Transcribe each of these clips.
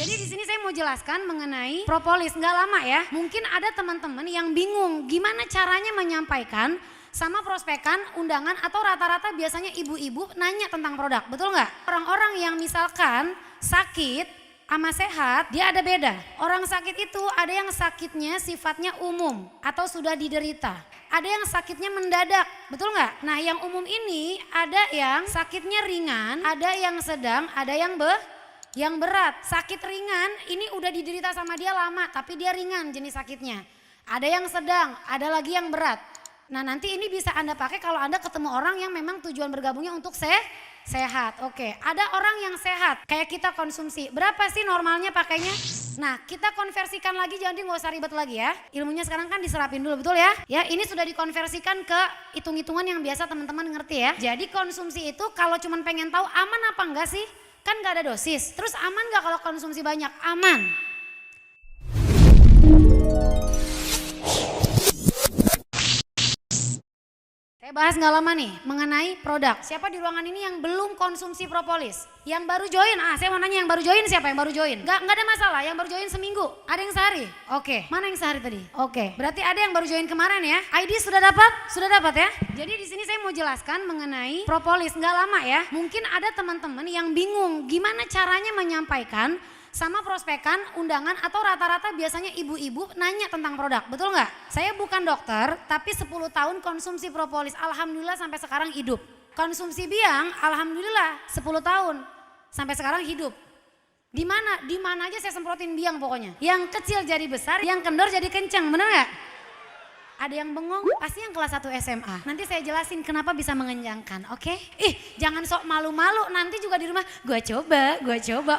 Jadi di sini saya mau jelaskan mengenai propolis, nggak lama ya. Mungkin ada teman-teman yang bingung gimana caranya menyampaikan sama prospekan, undangan, atau rata-rata biasanya ibu-ibu nanya tentang produk, betul nggak? Orang-orang yang misalkan sakit sama sehat, dia ada beda. Orang sakit itu ada yang sakitnya sifatnya umum atau sudah diderita. Ada yang sakitnya mendadak, betul nggak? Nah yang umum ini ada yang sakitnya ringan, ada yang sedang, ada yang berat. Sakit ringan ini udah diderita sama dia lama tapi dia ringan jenis sakitnya. Ada yang sedang, ada lagi yang berat. Nah nanti ini bisa Anda pakai kalau Anda ketemu orang yang memang tujuan bergabungnya untuk sehat. Oke, ada orang yang sehat kayak kita konsumsi. Berapa sih normalnya pakainya? Nah kita konversikan lagi, jadi nggak usah ribet lagi ya. Ilmunya sekarang kan diserapin dulu, betul ya? Ya ini sudah dikonversikan ke hitung-hitungan yang biasa teman-teman ngerti ya. Jadi konsumsi itu kalau cuman pengen tahu aman apa enggak sih? Kan nggak ada dosis. Terus aman nggak kalau konsumsi banyak? Aman. Saya bahas nggak lama nih mengenai produk. Siapa di ruangan ini yang belum konsumsi propolis? Yang baru join? Saya mau nanya yang baru join siapa yang baru join? Nggak ada masalah, yang baru join seminggu. Ada yang sehari? Oke, mana yang sehari tadi? Oke, berarti ada yang baru join kemarin ya. ID sudah dapat? Sudah dapat ya? Jadi di sini saya mau jelaskan mengenai propolis, nggak lama ya. Mungkin ada teman-teman yang bingung gimana caranya menyampaikan sama prospekan, undangan, atau rata-rata biasanya ibu-ibu nanya tentang produk, betul nggak? Saya bukan dokter, tapi 10 tahun konsumsi propolis, alhamdulillah sampai sekarang hidup. Konsumsi biang, alhamdulillah 10 tahun sampai sekarang hidup. Di mana aja saya semprotin biang pokoknya. Yang kecil jadi besar, yang kendor jadi kencang, bener nggak? Ada yang bengong, pasti yang kelas 1 SMA. Nanti saya jelasin kenapa bisa mengenyangkan, oke? Jangan sok malu-malu, nanti juga di rumah gue coba,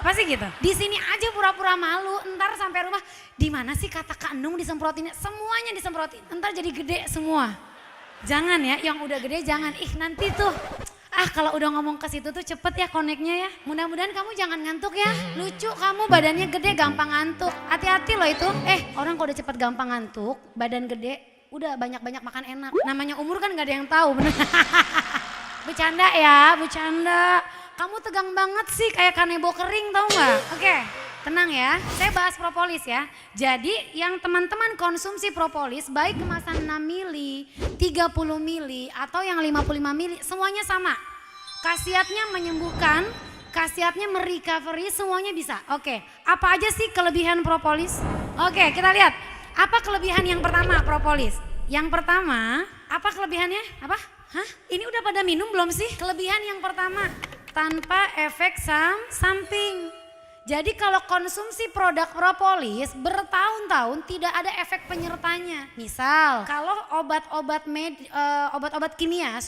pasti gitu. Di sini aja pura-pura malu, ntar sampai rumah, di mana sih kata Kak Nung disemprotinnya? Semuanya disemprotin, ntar jadi gede semua. Jangan ya, yang udah gede jangan. Nanti tuh, kalau udah ngomong ke situ tuh cepet ya koneknya ya. Mudah-mudahan kamu jangan ngantuk ya. Lucu kamu, badannya gede gampang ngantuk. Hati-hati loh itu. Orang kalau udah cepet gampang ngantuk, badan gede, udah banyak-banyak makan enak. Namanya umur kan gak ada yang tahu, bener. Bercanda ya, bercanda. Kamu tegang banget sih kayak kanebo kering, tahu nggak? Oke, tenang ya. Saya bahas propolis ya. Jadi yang teman-teman konsumsi propolis baik kemasan 6 mili, 30 mili atau yang 55 mili semuanya sama. Khasiatnya menyembuhkan, khasiatnya merecovery, semuanya bisa. Oke, apa aja sih kelebihan propolis? Oke, kita lihat. Apa kelebihan yang pertama propolis? Yang pertama, apa kelebihannya? Apa? Ini udah pada minum belum sih? Kelebihan yang pertama, tanpa efek samping. Jadi kalau konsumsi produk propolis bertahun-tahun tidak ada efek penyertanya. Misal, kalau obat-obat kimia,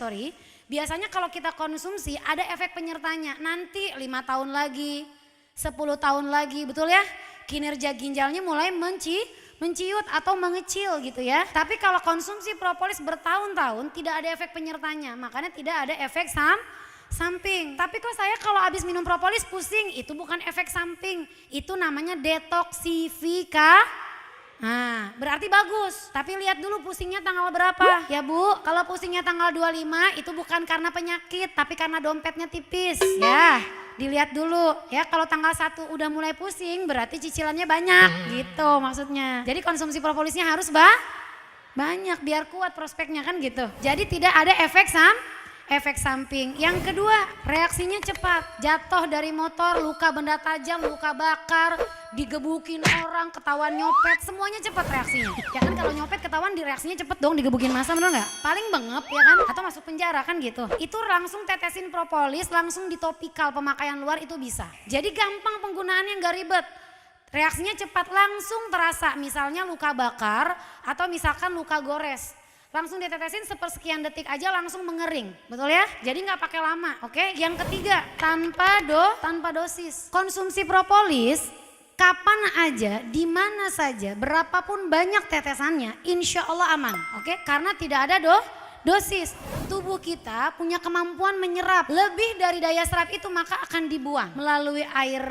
biasanya kalau kita konsumsi ada efek penyertanya. Nanti 5 tahun lagi, 10 tahun lagi, betul ya? Kinerja ginjalnya mulai menciut atau mengecil gitu ya. Tapi kalau konsumsi propolis bertahun-tahun tidak ada efek penyertanya, makanya tidak ada efek samping. Tapi kok saya kalau habis minum propolis pusing, itu bukan efek samping, itu namanya detoksifikasi. Nah, berarti bagus. Tapi lihat dulu pusingnya tanggal berapa. Ya Bu, kalau pusingnya tanggal 25 itu bukan karena penyakit, tapi karena dompetnya tipis. Ya, dilihat dulu. Ya, kalau tanggal 1 udah mulai pusing berarti cicilannya banyak gitu maksudnya. Jadi konsumsi propolisnya harus banyak biar kuat prospeknya kan gitu. Jadi tidak ada efek samping. Yang kedua, reaksinya cepat. Jatuh dari motor, luka benda tajam, luka bakar, digebukin orang, ketahuan nyopet, semuanya cepat reaksinya. Ya kan kalau nyopet ketahuan reaksinya cepet dong, digebukin massa, bener nggak? Paling bengep ya kan, atau masuk penjara kan gitu. Itu langsung tetesin propolis, langsung ditopikal pemakaian luar itu bisa. Jadi gampang penggunaannya, nggak ribet. Reaksinya cepat, langsung terasa. Misalnya luka bakar atau misalkan luka gores. Langsung ditetesin sepersekian detik aja langsung mengering, betul ya? Jadi nggak pakai lama, oke? Yang ketiga, tanpa dosis. Konsumsi propolis kapan aja, di mana saja, berapapun banyak tetesannya, insya Allah aman, oke? Karena tidak ada dosis. Tubuh kita punya kemampuan menyerap lebih dari daya serap itu, maka akan dibuang melalui air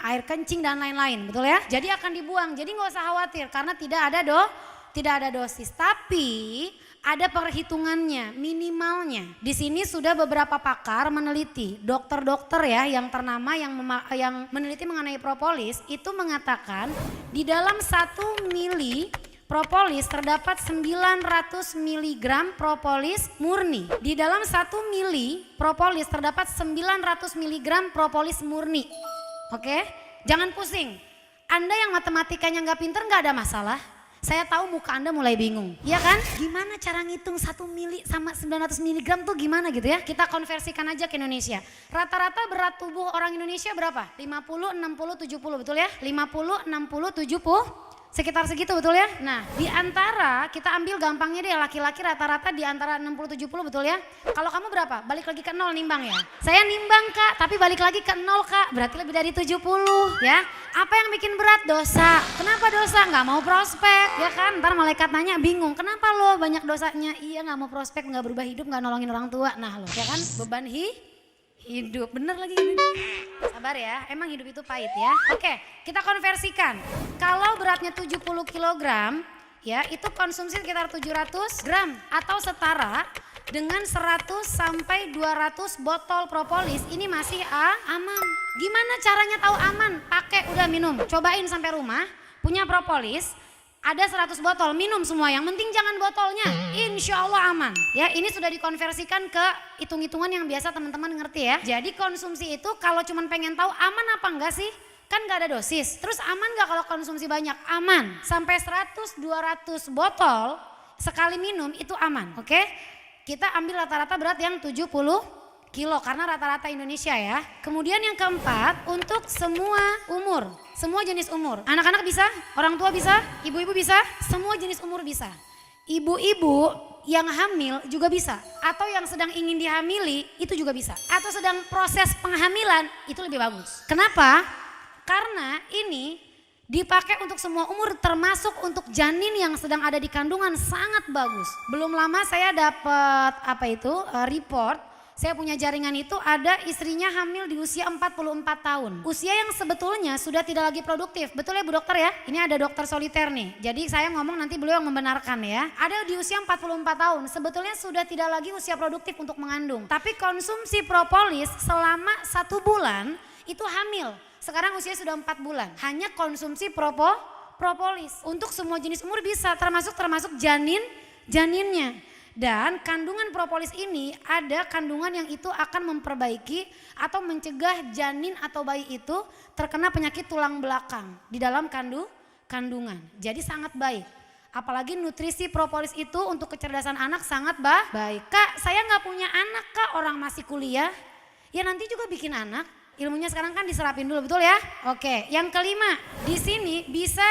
air kencing dan lain-lain, betul ya? Jadi akan dibuang, jadi nggak usah khawatir karena tidak ada Tidak ada dosis, tapi ada perhitungannya, minimalnya. Di sini sudah beberapa pakar meneliti, dokter-dokter ya yang ternama yang meneliti mengenai propolis itu mengatakan di dalam 1 mili propolis terdapat 900 mg propolis murni. Di dalam 1 mili propolis terdapat 900 mg propolis murni. Oke, jangan pusing. Anda yang matematikanya nggak pinter nggak ada masalah. Saya tahu muka Anda mulai bingung, ya kan? Gimana cara ngitung 1 mili sama 900 mg tuh gimana gitu ya? Kita konversikan aja ke Indonesia. Rata-rata berat tubuh orang Indonesia berapa? 50, 60, 70 betul ya? 50, 60, 70 sekitar segitu betul ya? Nah di antara kita ambil gampangnya deh laki-laki rata-rata di antara 60-70 betul ya? Kalau kamu berapa? Balik lagi ke 0 nimbang ya? Saya nimbang kak tapi balik lagi ke 0 kak berarti lebih dari 70 ya? Apa yang bikin berat? Dosa. Kenapa dosa? Nggak mau prospek ya kan? Ntar malaikat nanya bingung kenapa lo banyak dosanya? Iya nggak mau prospek, nggak berubah hidup, nggak nolongin orang tua. Nah lo ya kan beban hidup, bener lagi ini. Sabar ya, emang hidup itu pahit ya. Oke, kita konversikan. Kalau beratnya 70 kg, ya itu konsumsi sekitar 700 gram atau setara dengan 100 sampai 200 botol propolis. Ini masih aman. Gimana caranya tahu aman? Pakai udah minum. Cobain sampai rumah, punya propolis. Ada 100 botol, minum semua, yang penting jangan botolnya, insya Allah aman. Ya ini sudah dikonversikan ke hitung-hitungan yang biasa teman-teman ngerti ya. Jadi konsumsi itu kalau cuma pengen tahu aman apa enggak sih? Kan gak ada dosis, terus aman gak kalau konsumsi banyak? Aman, sampai 100-200 botol sekali minum itu aman, oke? Kita ambil rata-rata berat yang 70 kilo karena rata-rata Indonesia ya. Kemudian yang keempat untuk semua umur, semua jenis umur. Anak-anak bisa, orang tua bisa, ibu-ibu bisa, semua jenis umur bisa. Ibu-ibu yang hamil juga bisa, atau yang sedang ingin dihamili itu juga bisa, atau sedang proses penghamilan itu lebih bagus. Kenapa? Karena ini dipakai untuk semua umur termasuk untuk janin yang sedang ada di kandungan, sangat bagus. Belum lama saya dapat report. Saya punya jaringan itu ada istrinya hamil di usia 44 tahun. Usia yang sebetulnya sudah tidak lagi produktif. Betul ya Bu Dokter ya? Ini ada dokter soliter nih. Jadi saya ngomong nanti beliau yang membenarkan ya. Ada di usia 44 tahun. Sebetulnya sudah tidak lagi usia produktif untuk mengandung. Tapi konsumsi propolis selama 1 bulan itu hamil. Sekarang usia sudah 4 bulan. Hanya konsumsi propolis. Untuk semua jenis umur bisa termasuk janinnya. Dan kandungan propolis ini ada kandungan yang itu akan memperbaiki atau mencegah janin atau bayi itu terkena penyakit tulang belakang di dalam kandungan. Jadi sangat baik. Apalagi nutrisi propolis itu untuk kecerdasan anak sangat baik. Kak, saya nggak punya anak kak, orang masih kuliah. Ya nanti juga bikin anak. Ilmunya sekarang kan diserapin dulu, betul ya? Oke, yang kelima, di sini bisa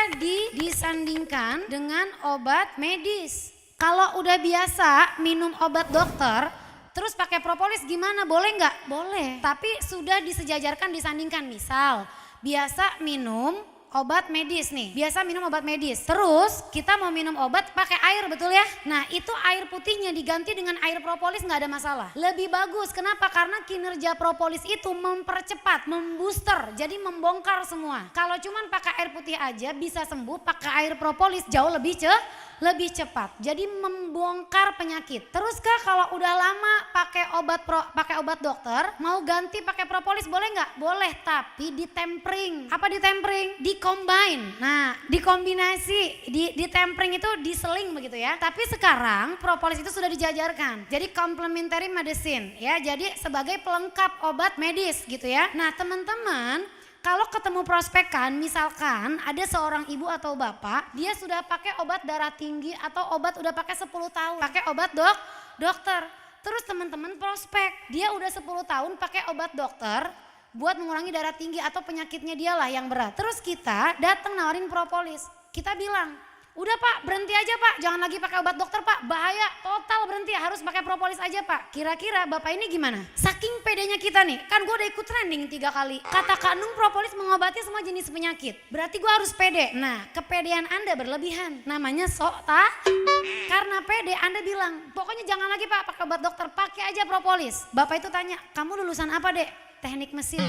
disandingkan dengan obat medis. Kalau udah biasa minum obat dokter, terus pakai propolis gimana? Boleh nggak? Boleh. Tapi sudah disejajarkan, disandingkan. Misal, biasa minum obat medis nih. Biasa minum obat medis. Terus kita mau minum obat pakai air, betul ya? Nah itu air putihnya diganti dengan air propolis nggak ada masalah. Lebih bagus. Kenapa? Karena kinerja propolis itu mempercepat, membooster, jadi membongkar semua. Kalau cuman pakai air putih aja bisa sembuh, pakai air propolis jauh lebih cepat. Jadi membongkar penyakit. Terus kah kalau udah lama pakai obat dokter, mau ganti pakai propolis boleh nggak? Boleh, tapi ditempering. Apa ditempering? Dikombine. Nah, dikombinasi, ditempering itu diseling begitu ya. Tapi sekarang propolis itu sudah dijajarkan. Jadi complementary medicine ya. Jadi sebagai pelengkap obat medis gitu ya. Nah, teman-teman, kalau ketemu prospekan, misalkan ada seorang ibu atau bapak, dia sudah pakai obat darah tinggi atau obat udah pakai 10 tahun, pakai obat dokter. Terus teman-teman prospek, dia udah 10 tahun pakai obat dokter buat mengurangi darah tinggi atau penyakitnya dialah yang berat. Terus kita datang nawarin propolis, kita bilang, udah pak berhenti aja pak, jangan lagi pakai obat dokter pak, bahaya, total berhenti, harus pakai propolis aja pak. Kira-kira bapak ini gimana? Saking pedenya kita nih, kan gue udah ikut trending 3 kali. Kata Kak Nung propolis mengobati semua jenis penyakit, berarti gue harus pede. Nah kepedean anda berlebihan, namanya karena pede anda bilang, pokoknya jangan lagi pak pakai obat dokter, pakai aja propolis. Bapak itu tanya, kamu lulusan apa dek? Teknik mesin.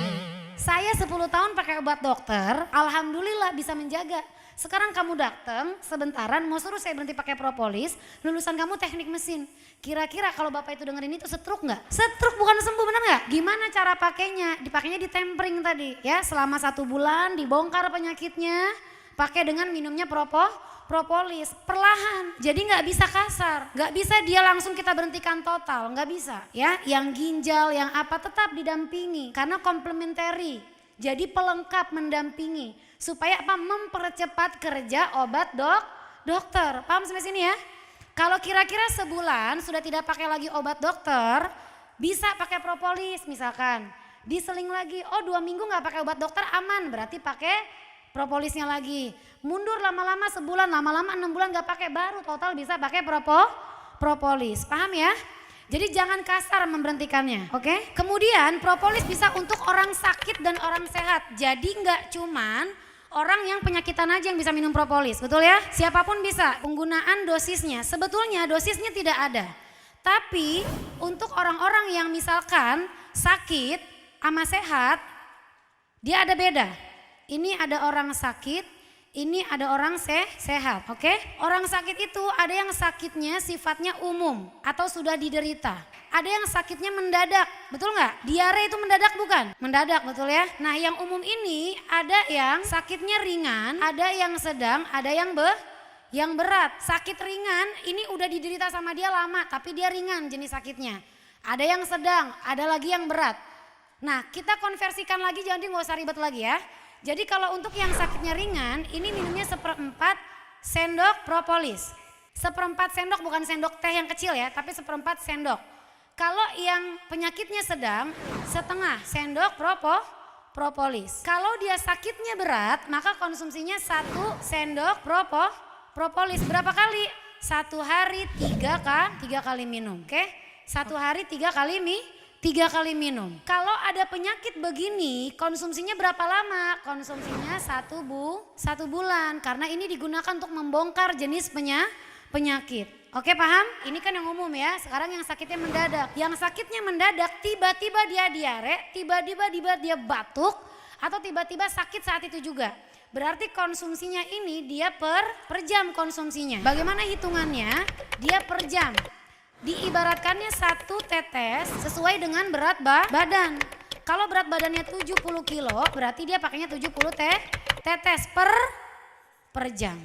Saya 10 tahun pakai obat dokter, alhamdulillah bisa menjaga. Sekarang kamu datang sebentaran mau suruh saya berhenti pakai propolis, lulusan kamu teknik mesin. Kira-kira kalau Bapak itu dengerin itu stroke nggak? Stroke bukan sembuh, bener nggak? Gimana cara pakainya? Dipakainya di tempering tadi ya, selama 1 bulan dibongkar penyakitnya, pakai dengan minumnya propolis perlahan, jadi nggak bisa kasar, nggak bisa dia langsung kita berhentikan total, nggak bisa ya. Yang ginjal, yang apa tetap didampingi karena komplementari, jadi pelengkap mendampingi supaya apa? Mempercepat kerja obat dokter. Paham sampai sini ya? Kalau kira-kira sebulan sudah tidak pakai lagi obat dokter, bisa pakai propolis misalkan, diseling lagi, oh 2 minggu nggak pakai obat dokter aman, berarti pakai propolisnya lagi. Mundur lama-lama sebulan, lama-lama 6 bulan gak pakai, baru total bisa pakai propolis. Paham ya? Jadi jangan kasar memberhentikannya, oke? Kemudian propolis bisa untuk orang sakit dan orang sehat. Jadi gak cuman orang yang penyakitan aja yang bisa minum propolis, betul ya? Siapapun bisa. Penggunaan dosisnya, sebetulnya dosisnya tidak ada. Tapi untuk orang-orang yang misalkan sakit sama sehat, dia ada beda. Ini ada orang sakit, ini ada orang sehat, oke? Orang sakit itu ada yang sakitnya sifatnya umum atau sudah diderita. Ada yang sakitnya mendadak, betul nggak? Diare itu mendadak bukan? Mendadak, betul ya? Nah yang umum ini ada yang sakitnya ringan, ada yang sedang, ada yang berat. Sakit ringan ini udah diderita sama dia lama tapi dia ringan jenis sakitnya. Ada yang sedang, ada lagi yang berat. Nah kita konversikan lagi, jadi nggak usah ribet lagi ya. Jadi kalau untuk yang sakitnya ringan, ini minumnya 1/4 sendok propolis. 1/4 sendok, bukan sendok teh yang kecil ya, tapi 1/4 sendok. Kalau yang penyakitnya sedang, 1/2 sendok propolis. Kalau dia sakitnya berat, maka konsumsinya 1 sendok propolis. Berapa kali? 1 hari 3 kali minum, oke? 1 hari 3 kali minum. Kalau ada penyakit begini, konsumsinya berapa lama? Konsumsinya 1 bulan, karena ini digunakan untuk membongkar jenis penyakit. Oke paham? Ini kan yang umum ya, sekarang yang sakitnya mendadak. Yang sakitnya mendadak tiba-tiba dia diare, tiba-tiba dia batuk, atau tiba-tiba sakit saat itu juga. Berarti konsumsinya ini dia per jam konsumsinya. Bagaimana hitungannya? Dia per jam. Diibaratkannya 1 tetes sesuai dengan berat badan. Kalau berat badannya 70 kilo, berarti dia pakainya 70 tetes per jam.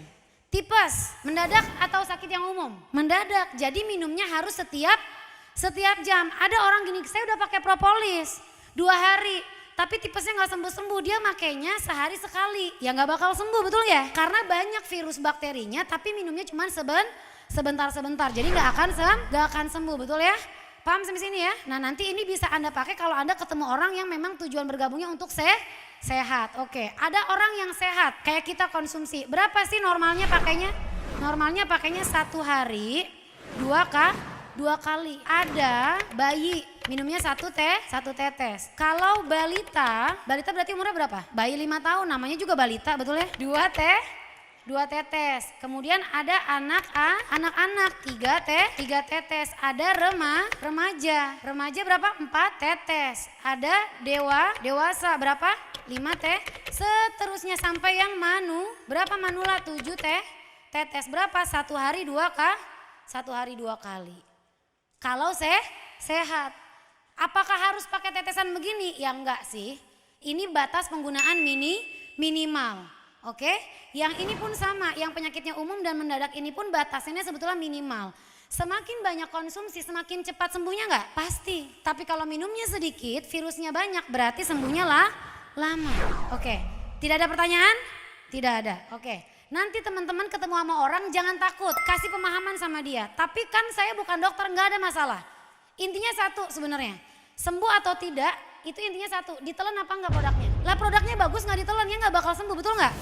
Tipes, mendadak atau sakit yang umum? Mendadak, jadi minumnya harus setiap jam. Ada orang gini, saya udah pakai propolis 2 hari, tapi tipesnya gak sembuh-sembuh, dia makainya sehari sekali. Ya gak bakal sembuh, betul ya? Karena banyak virus bakterinya, tapi minumnya cuma sebentar, jadi nggak akan sembuh, betul ya? Paham sampai sini ya? Nah nanti ini bisa Anda pakai kalau Anda ketemu orang yang memang tujuan bergabungnya untuk sehat. Oke, ada orang yang sehat kayak kita konsumsi. Berapa sih normalnya pakainya? Normalnya pakainya 1 hari 2 kali. Ada bayi minumnya 1 tetes. Kalau balita berarti umurnya berapa? Bayi 5 tahun, namanya juga balita, betul ya? 2 tetes. Kemudian ada anak-anak 3 tetes. Ada remaja berapa? 4 tetes. Ada dewasa berapa? 5 seterusnya sampai yang berapa manula? 7 tetes. Berapa? 1 hari 2 kali. Kalau sehat. Apakah harus pakai tetesan begini? Ya enggak sih. Ini batas penggunaan minimal. Oke, yang ini pun sama, yang penyakitnya umum dan mendadak ini pun batasannya sebetulnya minimal. Semakin banyak konsumsi, semakin cepat sembuhnya enggak? Pasti, tapi kalau minumnya sedikit, virusnya banyak, berarti sembuhnya lama. Oke, tidak ada pertanyaan? Tidak ada, oke. Nanti teman-teman ketemu sama orang jangan takut, kasih pemahaman sama dia. Tapi kan saya bukan dokter, enggak ada masalah. Intinya satu sebenarnya, sembuh atau tidak, itu intinya satu, ditelan apa enggak produknya? Lah produknya bagus nggak ditelan ya nggak bakal sembuh, betul nggak?